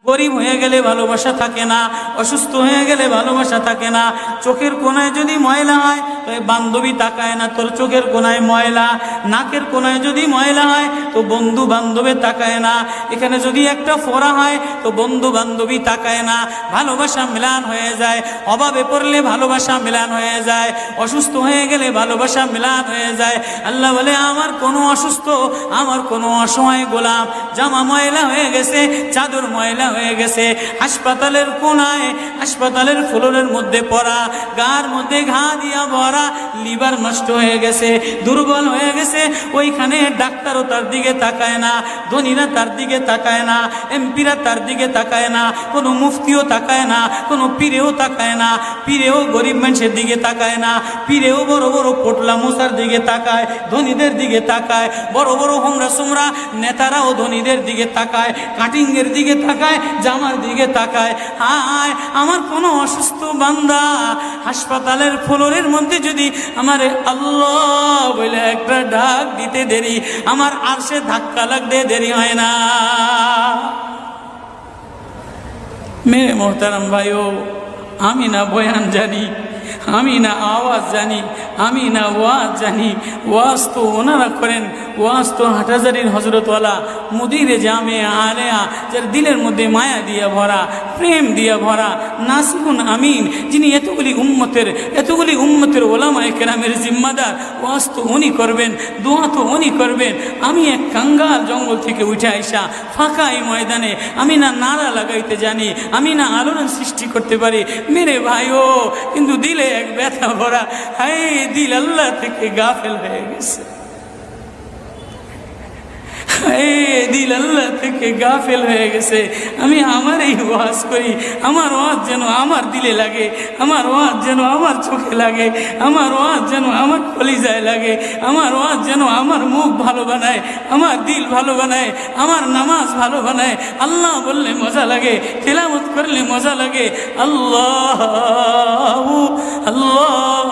গরিব হয়ে গেলে ভালোবাসা থাকে না, অসুস্থ হয়ে গেলে ভালোবাসা থাকে না। চোখের কোনায় যদি ময়লা হয় তো বান্ধবী তাকায় না তোর চোখের কোনায় ময়লা, নাকের কোনায় যদি ময়লা হয় তো বন্ধু বান্ধবে তাকায় না, এখানে যদি একটা ফোড়া হয় তো বন্ধু বান্ধবী তাকায় না। ভালোবাসা মিলান হয়ে যায়, অভাবে পড়লে ভালোবাসা মিলান হয়ে যায়, অসুস্থ হয়ে গেলে ভালোবাসা মিলান হয়ে যায়। আল্লাহ বলে আমার কোনো অসুস্থ, আমার কোনো অসহায় গোলাম জামা ময়লা হয়ে গেছে, চাদর ময়লা হয়ে গেছে, হাসপাতালের কোনায় হাসপাতালের ফ্লোরের মধ্যে পড়া, গার মধ্যে ঘা দিয়া ভরা, লিভার নষ্ট হয়ে গেছে, দুর্বল হয়ে গেছে, ওইখানে ডাক্তারও তার দিকে তাকায় না, ধনীরা তার দিকে তাকায় না, এমপিরা তার দিকে তাকায় না, কোনো মুফতিও তাকায় না, কোনো পীরেও তাকায় না, পীরেও গরিব মানুষের দিকে তাকায় না, পীরেও বড় বড় পোটলা মুসার দিকে তাকায়, ধনীদের দিকে তাকায়, বড় বড় হোমরা সোমরা নেতারাও ধনীদের দিকে তাকায়, কাটিংয়ের দিকে তাকায়, জামার দিকে তাকায়। হায় আমার কোনো অসুস্থ বান্দা হাসপাতালের ফ্লোরের মধ্যে যদি আমার আল্লাহ বলে একটা ডাক দিতে দেরি, আমার আরশে ধাক্কা লাগতে দেরি হয় না। মেরে মোহতারাম ভাইও, আমি না বয়ান জানি, আমি না আওয়াজ জানি, আমি না ওয়াজ জানি, ওয়াজ তো ওনারা করেন, ওয়াজ তো হাটহাজারির হজরতওয়ালা মুদিরে জামে আলেয়া, যার দিলের মধ্যে মায়া দিয়া ভরা, প্রেম দিয়া ভরা, নাসিহুন আমিন, যিনি এতগুলি উম্মতের ওলামায়ে কেরামের জিম্মাদার, ওয়াজ তো উনি করবেন, দোয়া তো উনি করবেন। আমি এক কাঙ্গাল জঙ্গল থেকে উঠে আইসা ফাঁকা এই ময়দানে আমি না নারা লাগাইতে জানি, আমি না আলোড়ন সৃষ্টি করতে পারি। মেরে ভাইও, কিন্তু দিলে এক ব্যথা ভরা, হায় দিল আল্লাহ থেকে গাফেল হয়ে গেছে, দিল আল্লাহ থেকে গাফেল হয়ে গেছে। আমি আমার এই ওয়াজ করি, আমার ওয়াজ যেন আমার দিলে লাগে, আমার ওয়াজ যেন আমার চোখে লাগে, আমার ওয়াজ যেন আমার কলিজায় লাগে, আমার ওয়াজ যেন আমার মুখ ভালো বানায়, আমার দিল ভালো বানায়, আমার নামাজ ভালো বানায়। আল্লাহ বললে মজা লাগে, তেলাওয়াত করলে মজা লাগে। আল্লাহ আল্লাহ,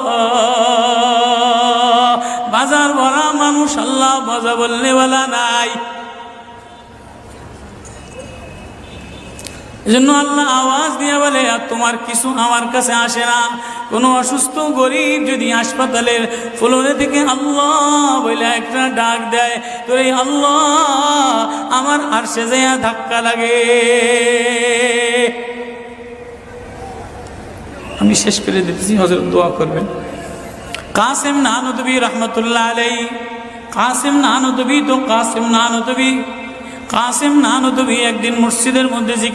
বাজার ভরা মানুষ, আল্লাহ মজা বললে বলা নাই। এজন্য আল্লাহ আওয়াজ দিয়ে বলে, আর তোমার কিছু আমার কাছে আসে না। কোনো অসুস্থ গরিব যদি হাসপাতালের ফ্লোরে থেকে আল্লাহ বলে একটা ডাক দেয়, তো এই আল্লাহ আমার আরশে যাইয়া ধাক্কা লাগে। আমি শেষ করে দিতেছি, হযরত দোয়া করবেন। কাসেম নানুতুবি রহমতুল্লাহ আলাইহি, কাসেম নানুতুবি একদিন মসজিদের মধ্যে